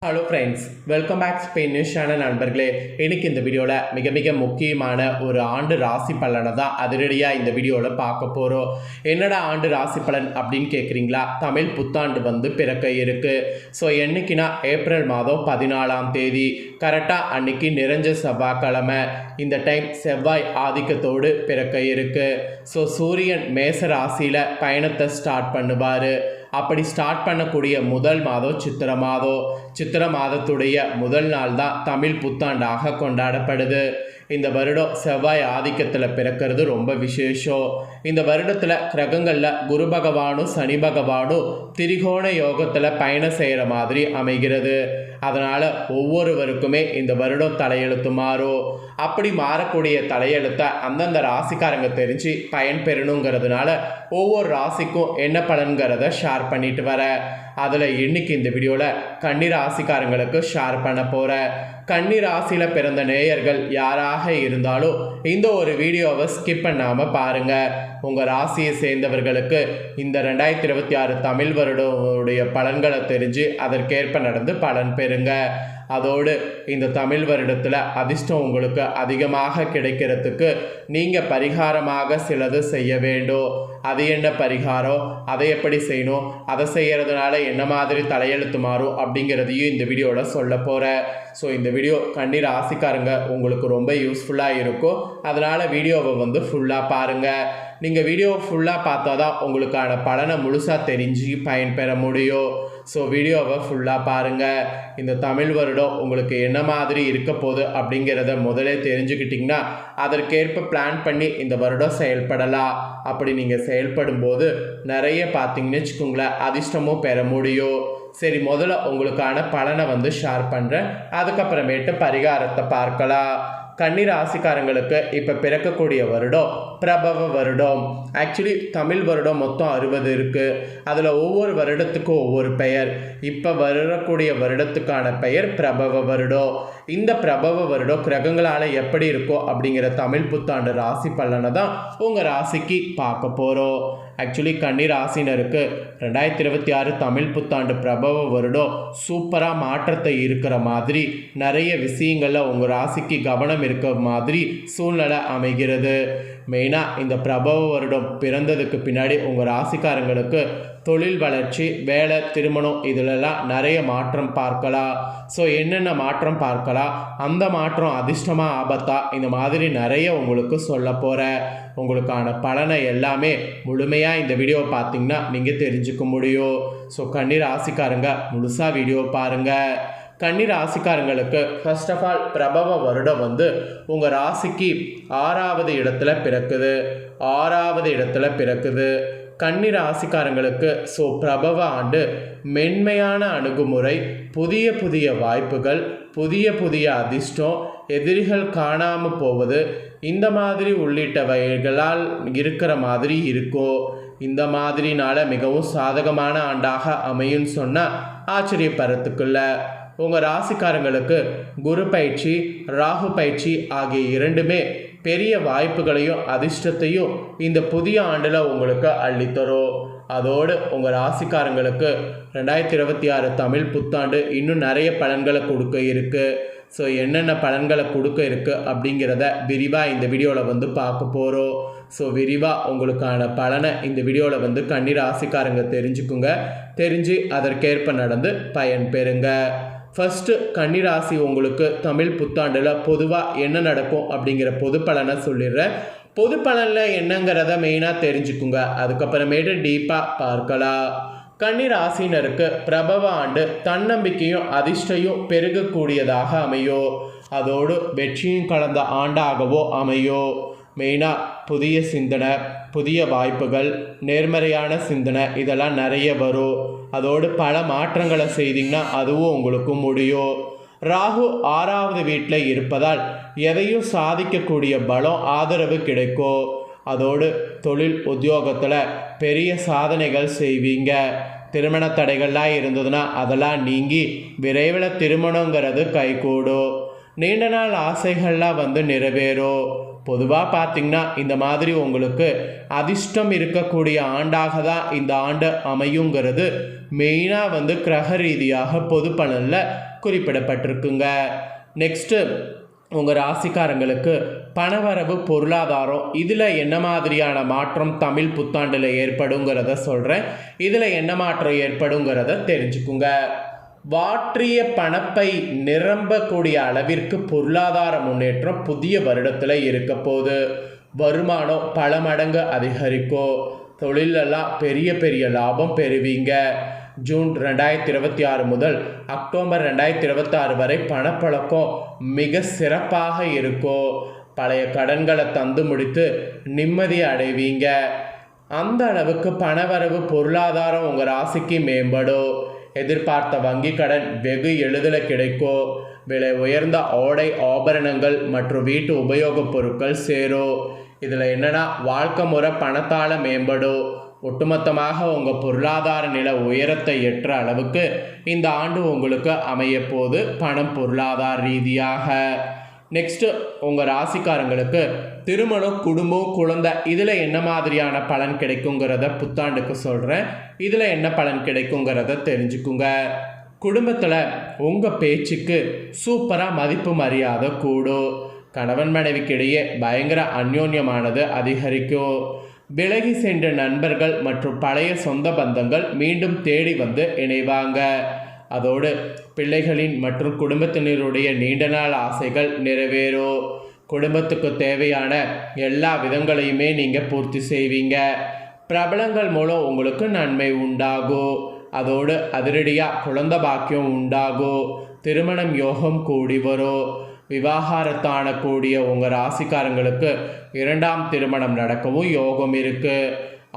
Hello friends, welcome back Spain news channel நண்பர்களே. இன்னைக்கு இந்த வீடியோவில் மிக மிக முக்கியமான ஒரு ஆண்டு ராசி பலனை தான் அதிரடியாக இந்த வீடியோவில் பார்க்க போகிறோம். என்னடா ஆண்டு ராசி பலன் அப்படின்னு கேட்குறீங்களா? தமிழ் புத்தாண்டு பிறக்க இருக்குது. ஸோ என்னைக்குன்னா ஏப்ரல் மாதம் 14ஆம் தேதி கரெக்டாக அன்னைக்கு நிறைஞ்ச செவ்வாய்க்கிழமை. இந்த டைம் செவ்வாய் ஆதிக்கத்தோடு பிறக்க இருக்குது. ஸோ சூரியன் மேச ராசியில் பயணத்தை ஸ்டார்ட் பண்ணுவார். அப்படி ஸ்டார்ட் பண்ணக்கூடிய முதல் மாதம் சித்திரை மாதம். சித்திரை மாதத்துடைய முதல் நாள் தான் தமிழ் புத்தாண்டாக கொண்டாடப்படுது. இந்த வருடம் செவ்வாய் ஆதிக்கத்தில் பிறக்கிறது ரொம்ப விசேஷம். இந்த வருடத்தில் கிரகங்களில் குரு பகவானும் சனி பகவானும் திரிகோண யோகத்தில் பயணம் செய்கிற மாதிரி அமைகிறது. அதனால் ஒவ்வொருவருக்குமே இந்த வருடம் தலையெழுத்து மாறும். அப்படி மாறக்கூடிய தலையெழுத்தை அந்தந்த ராசிக்காரங்க தெரிஞ்சு பயன் பெறணுங்கிறதுனால ஒவ்வொரு ராசிக்கும் என்ன பலன்கிறத ஷேர் பண்ணிட்டு வர. அதில் இன்னைக்கு இந்த வீடியோவில் கன்னி ராசிக்காரங்களுக்கு ஷேர் பண்ண போகிறேன். கன்னி ராசியில் பிறந்த நேயர்கள் யாராக இருந்தாலும் இந்த ஒரு வீடியோவை ஸ்கிப் பண்ணாமல் பாருங்கள். உங்கள் ராசியை சேர்ந்தவர்களுக்கு இந்த 2026 தமிழ் வருடனுடைய பலன்களை தெரிஞ்சு அதற்கேற்ப நடந்து பலன் பெறுங்க. அதோடு இந்த தமிழ் வருடத்தில் அதிர்ஷ்டம் உங்களுக்கு அதிகமாக கிடைக்கிறதுக்கு நீங்கள் பரிகாரமாக சிலது செய்ய வேண்டும். அது என்ன பரிகாரம், அதை எப்படி செய்யணும், அதை செய்கிறதுனால என்ன மாதிரி தலையெழுத்து மாறும் அப்படிங்கிறதையும் இந்த வீடியோவில் சொல்ல போகிறேன். ஸோ இந்த வீடியோ கன்னி ராசிக்காரங்க உங்களுக்கு ரொம்ப யூஸ்ஃபுல்லாக இருக்கும். அதனால் வீடியோவை ஃபுல்லாக பாருங்கள். நீங்கள் வீடியோ ஃபுல்லாக பார்த்தா தான் உங்களுக்கான பலனை முழுசாக தெரிஞ்சு பயன்பெற முடியும். ஸோ வீடியோவை ஃபுல்லாக பாருங்கள். இந்த தமிழ் வருடம் உங்களுக்கு என்ன மாதிரி இருக்க போகுது அப்படிங்கிறத முதலே தெரிஞ்சுக்கிட்டிங்கன்னா அதற்கேற்ப பிளான் பண்ணி இந்த வருடம் செயல்படலாம். அப்படி நீங்கள் செயல்படும் போது நிறைய பார்த்தீங்கன்னு வச்சுக்கோங்களேன், அதிர்ஷ்டமும் பெற முடியும். சரி, முதல்ல உங்களுக்கான பலனை ஷேர் பண்ணுறேன். அதுக்கப்புறமேட்டு பரிகாரத்தை பார்க்கலாம். கன்னி ராசிக்காரங்களுக்கு இப்போ பிறக்கக்கூடிய வருடம் பிரபவ வருடம். ஆக்சுவலி தமிழ் வருடம் மொத்தம் 60 இருக்குது. அதில் ஒவ்வொரு வருடத்துக்கும் ஒவ்வொரு பெயர். இப்போ வரக்கூடிய வருடத்துக்கான பெயர் பிரபவ வருடம். இந்த பிரபவ வருடம் கிரகங்களால் எப்படி இருக்கோ அப்படிங்கிற தமிழ் புத்தாண்டு ராசி பலனை தான் உங்கள் ராசிக்கு பார்க்க போகிறோம். ஆக்சுவலி கன்னி ராசினருக்கு 2026 தமிழ் புத்தாண்டு பிரபவ வருடம் சூப்பராக மாற்றத்தை இருக்கிற மாதிரி நிறைய விஷயங்களில் உங்கள் ராசிக்கு கவனம் இருக்கிற மாதிரி சூழ்நிலை அமைகிறது. மெயினாக இந்த பிரபவ வருடம் பிறந்ததுக்கு பின்னாடி உங்கள் ராசிக்காரங்களுக்கு தொழில் வளர்ச்சி, வேலை, திருமணம் இதிலெல்லாம் நிறைய மாற்றம் பார்க்கலாம். ஸோ என்னென்ன மாற்றம் பார்க்கலாம், அந்த மாற்றம் அதிர்ஷ்டமாக ஆபத்தா, இந்த மாதிரி நிறைய உங்களுக்கு சொல்ல போகிறேன். உங்களுக்கான பலனை எல்லாமே முழுமையாக இந்த வீடியோ பார்த்தீங்கன்னா நீங்கள் தெரிஞ்சுக்க முடியும். ஸோ கன்னி ராசிக்காரங்க முழுசாக வீடியோ பாருங்கள். கன்னி ராசிக்காரங்களுக்கு ஃபர்ஸ்ட் ஆஃப் ஆல் பிரபவ வருடம் உங்கள் ராசிக்கு 6வது இடத்துல பிறக்குது. 6வது இடத்துல பிறக்குது. கன்னி ராசிக்காரங்களுக்கு ஸோ பிரபவ ஆண்டு மென்மையான அணுகுமுறை, புதிய புதிய வாய்ப்புகள், புதிய புதிய அதிர்ஷ்டம், எதிரிகள் காணாமல் போவது, இந்த மாதிரி உள்ளிட்டவைகளால் இருக்கிற மாதிரி இருக்கும். இந்த மாதிரினால மிகவும் சாதகமான ஆண்டாக அமையும்னு சொன்னால் ஆச்சரியப்படுறதுக்குள்ள. உங்கள் ராசிக்காரங்களுக்கு குரு பயிற்சி, ராகு பயிற்சி ஆகிய இரண்டுமே பெரிய வாய்ப்புகளையும் அதிர்ஷ்டத்தையும் இந்த புதிய ஆண்டில் உங்களுக்கு அள்ளித்தரும். அதோடு உங்கள் ராசிக்காரங்களுக்கு 2026 தமிழ் புத்தாண்டு இன்னும் நிறைய பலன்களை கொடுக்க இருக்குது. ஸோ என்னென்ன பலன்களை கொடுக்க இருக்குது அப்படிங்கிறத விரிவாக இந்த வீடியோவில் பார்க்க போகிறோம். ஸோ விரிவாக உங்களுக்கான பலனை இந்த வீடியோவில் கன்னி ராசிக்காரங்க தெரிஞ்சுக்குங்க. தெரிஞ்சு அதற்கேற்ப நடந்து பயன் பெறுங்க. ஃபஸ்ட்டு கன்னி ராசி உங்களுக்கு தமிழ் புத்தாண்டில் பொதுவாக என்ன நடக்கும் அப்படிங்கிற பொது பலனை சொல்லிடுறேன். பொது பலனில் என்னங்கிறத மெயினாக தெரிஞ்சுக்குங்க. அதுக்கப்புறமேட்டு டீப்பாக பார்க்கலாம். கன்னி ராசினருக்கு பிரபவ ஆண்டு தன்னம்பிக்கையும் அதிர்ஷ்டையும் பெருகக்கூடியதாக அமையும். அதோடு வெற்றியும் கலந்த ஆண்டாகவோ அமையும். மெயினாக புதிய சிந்தனை, புதிய வாய்ப்புகள், நேர்மறையான சிந்தனை இதெல்லாம் நிறைய வரும். அதோடு பல மாற்றங்களை செய்தீங்கன்னா அதுவும் உங்களுக்கு முடியும். ராகு 6வது வீட்டில் இருப்பதால் எதையும் சாதிக்கக்கூடிய பலம், ஆதரவு கிடைக்கும். அதோடு தொழில் உத்தியோகத்தில் பெரிய சாதனைகள் செய்வீங்க. திருமண தடைகள்லாம் இருந்ததுன்னா அதெல்லாம் நீங்கி விரைவில் திருமணங்கிறது கைகூடும். நீண்ட நாள் ஆசைகள்லாம் வந்து நிறைவேறும். பொதுவாக பார்த்திங்கன்னா இந்த மாதிரி உங்களுக்கு அதிர்ஷ்டம் இருக்கக்கூடிய ஆண்டாக தான் இந்த ஆண்டு அமையுங்கிறது மெயினாக வந்து கிரக ரீதியாக பொது பலனில் குறிப்பிடப்பட்டிருக்குங்க. நெக்ஸ்ட்டு உங்கள் ராசிக்காரங்களுக்கு பணவரவு, பொருளாதாரம் இதில் என்ன மாதிரியான மாற்றம் தமிழ் புத்தாண்டில் ஏற்படுங்கிறத சொல்கிறேன். இதில் என்ன மாற்றம் ஏற்படுங்கிறத தெரிஞ்சுக்குங்க. வாற்றிய பணப்பை நிரம்பக்கூடிய அளவிற்கு பொருளாதார முன்னேற்றம் புதிய வருடத்தில் இருக்க போது. வருமானம் பல மடங்கு அதிகரிக்கும். தொழிலெல்லாம் பெரிய பெரிய லாபம் பெறுவீங்க. ஜூன் 2026 முதல் அக்டோபர் 2026 வரை பணப்பழக்கம் மிக சிறப்பாக இருக்கும். பழைய கடன்களை தந்து முடித்து நிம்மதி அடைவீங்க. அந்த அளவுக்கு பணவரவு, பொருளாதாரம் உங்கள் ராசிக்கு மேம்படும். எதிர்பார்த்த வங்கி கடன் வெகு எளிதில் கிடைக்கும். விலை உயர்ந்த ஆடை, ஆபரணங்கள் மற்றும் வீட்டு உபயோகப் பொருட்கள் சேரும். இதில் என்னென்னா வாழ்க்கை முறை பணத்தால் மேம்படும். ஒட்டுமொத்தமாக உங்கள் பொருளாதார நிலை உயரத்தை எட்டுற அளவுக்கு இந்த ஆண்டு உங்களுக்கு அமைய போது பணம், பொருளாதார ரீதியாக. நெக்ஸ்ட்டு உங்கள் ராசிக்காரங்களுக்கு திருமணம், குடும்பம், குழந்தை இதில் என்ன மாதிரியான பலன் கிடைக்குங்கிறத புத்தாண்டுக்கு சொல்கிறேன். இதில் என்ன பலன் கிடைக்குங்கிறத தெரிஞ்சுக்குங்க. குடும்பத்தில் உங்கள் பேச்சுக்கு சூப்பராக மதிப்பு மரியாதை கூடும். கணவன் மனைவிக்கிடையே பயங்கர அந்யோன்யமானது அதிகரிக்கும். விலகி சென்ற நண்பர்கள் மற்றும் பழைய சொந்த பந்தங்கள் மீண்டும் தேடி வந்து இணைவாங்க. அதோடு பிள்ளைகளின் மற்றும் குடும்பத்தினருடைய நீண்ட நாள் ஆசைகள் நிறைவேறும். குடும்பத்துக்கு தேவையான எல்லா விதங்களையுமே நீங்கள் பூர்த்தி செய்வீங்க. பிரபலங்கள் மூலம் உங்களுக்கு நன்மை உண்டாகும். அதோடு அதிரடியாக குழந்தை பாக்கியம் உண்டாகும். திருமணம் யோகம் கூடி வரும். விவாகரத்தான கூடிய உங்கள் ராசிக்காரங்களுக்கு 2ஆம் திருமணம் நடக்கவும் யோகம் இருக்குது.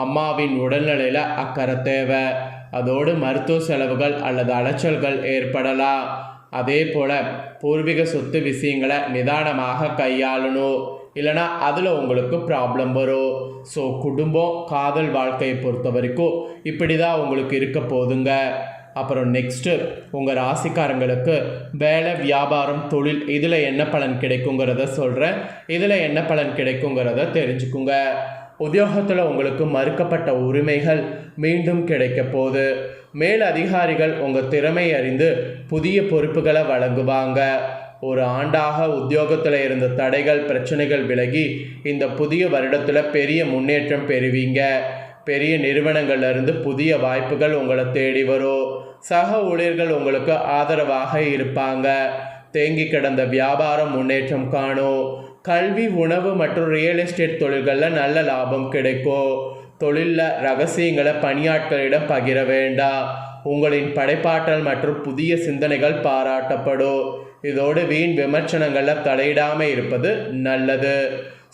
அம்மாவின் உடல்நிலையில் அக்கறை தேவை. அதோடு மருத்துவ செலவுகள் அல்லது அலைச்சல்கள் ஏற்படலாம். அதே போல் பூர்வீக சொத்து விஷயங்களை நிதானமாக கையாளணும். இல்லைனா அதில் உங்களுக்கு ப்ராப்ளம் வரும். ஸோ குடும்பம், காதல் வாழ்க்கையை பொறுத்த வரைக்கும் இப்படி தான் உங்களுக்கு இருக்க போதுங்க. அப்புறம் நெக்ஸ்ட்டு உங்கள் ராசிக்காரங்களுக்கு வேலை, வியாபாரம், தொழில் இதில் என்ன பலன் கிடைக்குங்கிறத சொல்கிறேன். இதில் என்ன பலன் கிடைக்குங்கிறத தெரிஞ்சுக்குங்க. உத்தியோகத்தில் உங்களுக்கு மறுக்கப்பட்ட உரிமைகள் மீண்டும் கிடைக்க போகுது. மேல் அதிகாரிகள் உங்கள் திறமை அறிந்து புதிய பொறுப்புகளை வழங்குவாங்க. ஒரு ஆண்டாக உத்தியோகத்தில் இருந்த தடைகள், பிரச்சனைகள் விலகி இந்த புதிய வருடத்தில் பெரிய முன்னேற்றம் பெறுவீங்க. பெரிய நிறுவனங்கள்லேருந்து புதிய வாய்ப்புகள் உங்களை தேடி வரும். சக ஊழியர்கள் உங்களுக்கு ஆதரவாக இருப்பாங்க. தேங்கி கிடந்த வியாபாரம் முன்னேற்றம் காணும். கல்வி, உணவு மற்றும் ரியல் எஸ்டேட் தொழில்களில் நல்ல லாபம் கிடைக்கும். தொழிலில் ரகசியங்களை பணியாட்களிடம் பகிர வேண்டாம். உங்களின் படைப்பாற்றல் மற்றும் புதிய சிந்தனைகள் பாராட்டப்படும். இதோடு வீண் விமர்சனங்களில் தலையிடாமல் இருப்பது நல்லது.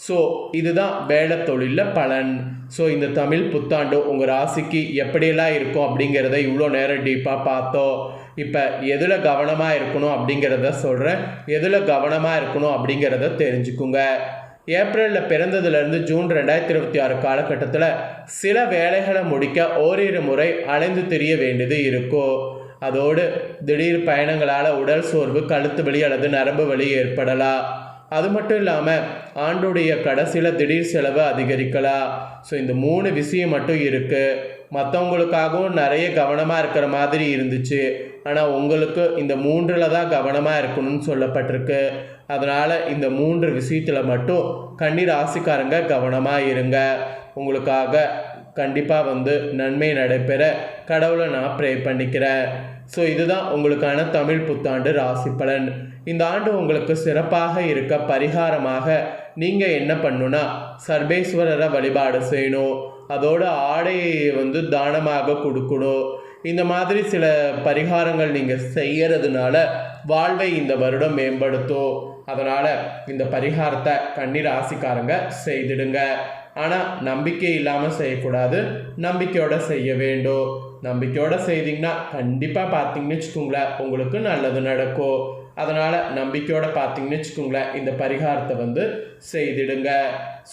ஸோ இதுதான் வேலை, தொழிலில் பலன். ஸோ இந்த தமிழ் புத்தாண்டு உங்கள் ராசிக்கு எப்படியெல்லாம் இருக்கும் அப்படிங்கிறத இவ்வளோ நேரம் டீப்பாக பார்த்தோம். இப்போ எதில் கவனமாக இருக்கணும் அப்படிங்கிறத சொல்கிறேன். எதில் கவனமாக இருக்கணும் அப்படிங்கிறத தெரிஞ்சுக்குங்க. ஏப்ரலில் பிறந்ததுலேருந்து ஜூன் 2026 காலகட்டத்தில் சில வேலைகளை முடிக்க ஓரிரு முறை அலைந்து திரிய வேண்டியது இருக்கும். அதோடு திடீர் பயணங்களால் உடல் சோர்வு, கழுத்து வலி அல்லது நரம்பு வலி ஏற்படலாம். அது மட்டும் இல்லாமல் ஆண்டுடைய கடைசியில் திடீர் செலவு அதிகரிக்கலாம். ஸோ இந்த 3 விஷயம் மட்டும் இருக்குது. மற்றவங்களுக்காகவும் நிறைய கவனமாக இருக்கிற மாதிரி இருந்துச்சு. ஆனால் உங்களுக்கு இந்த 3ல் தான் கவனமாக இருக்கணும்னு சொல்லப்பட்டிருக்கு. அதனால் இந்த 3 விஷயத்தில் மட்டும் கன்னி ராசிக்காரங்க கவனமாக இருங்க. உங்களுக்காக கண்டிப்பாக நன்மை நடைபெற கடவுளை நான் ப்ரே பண்ணிக்கிறேன். ஸோ இதுதான் உங்களுக்கான தமிழ் புத்தாண்டு ராசி பலன். இந்த ஆண்டு உங்களுக்கு சிறப்பாக இருக்க பரிகாரமாக நீங்கள் என்ன பண்ணணுன்னா சர்வேஸ்வரரை வழிபாடு செய்யணும். அதோடு ஆடையை தானமாக கொடுக்கணும். இந்த மாதிரி சில பரிகாரங்கள் நீங்கள் செய்கிறதுனால வாழ்வை இந்த வருடம் மேம்படுத்தும். அதனால் இந்த பரிகாரத்தை கன்னி ராசிக்காரங்க செய்திடுங்க. ஆனால் நம்பிக்கை இல்லாமல் செய்யக்கூடாது. நம்பிக்கையோடு செய்ய வேண்டும். நம்பிக்கையோடு செய்திங்கன்னா கண்டிப்பாக பார்த்தீங்கன்னு வச்சுக்கோங்களேன் உங்களுக்கு நல்லது நடக்கும். அதனால் நம்பிக்கையோடு பார்த்தீங்கன்னு வச்சுக்கோங்களேன் இந்த பரிகாரத்தை செய்திடுங்க.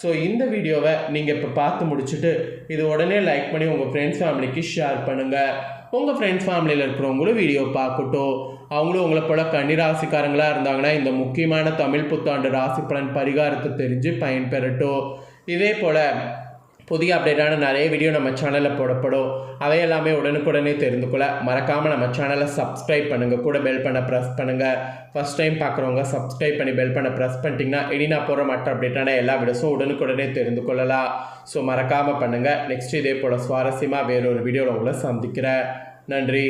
ஸோ இந்த வீடியோவை நீங்கள் இப்போ பார்த்து முடிச்சுட்டு இது உடனே லைக் பண்ணி உங்கள் ஃப்ரெண்ட்ஸ் ஃபேமிலிக்கு ஷேர் பண்ணுங்கள். உங்கள் ஃப்ரெண்ட்ஸ் ஃபேமிலியில் இருக்கிறவங்களும் வீடியோ பார்க்கட்டும். அவங்களும் உங்களை போல் கன்னிராசிக்காரங்களாக இருந்தாங்கன்னா இந்த முக்கியமான தமிழ் புத்தாண்டு ராசி பலன் பரிகாரத்தை தெரிஞ்சு பயன்பெறட்டும். இதே போல் புதிய அப்டேட்டான நிறைய வீடியோ நம்ம சேனலில் போடப்படும். அவையெல்லாமே உடனுக்குடனே தெரிந்து கொள்ள மறக்காமல் நம்ம சேனலை சப்ஸ்கிரைப் பண்ணுங்கள், கூட பெல் பண்ண ப்ரெஸ் பண்ணுங்கள். ஃபஸ்ட் டைம் பார்க்குறவங்க சப்ஸ்கிரைப் பண்ணி பெல் பண்ண ப்ரெஸ் பண்ணிட்டீங்கன்னா இனி நான் போகிற மற்ற அப்டேட்டான எல்லா வீடியோஸும் உடனுக்குடனே தெரிந்து கொள்ளலாம். ஸோ மறக்காமல் பண்ணுங்கள். நெக்ஸ்ட் இதே போல் சுவாரஸ்யமாக வேறொரு வீடியோவில் உங்களை சந்திக்கிறேன். நன்றி.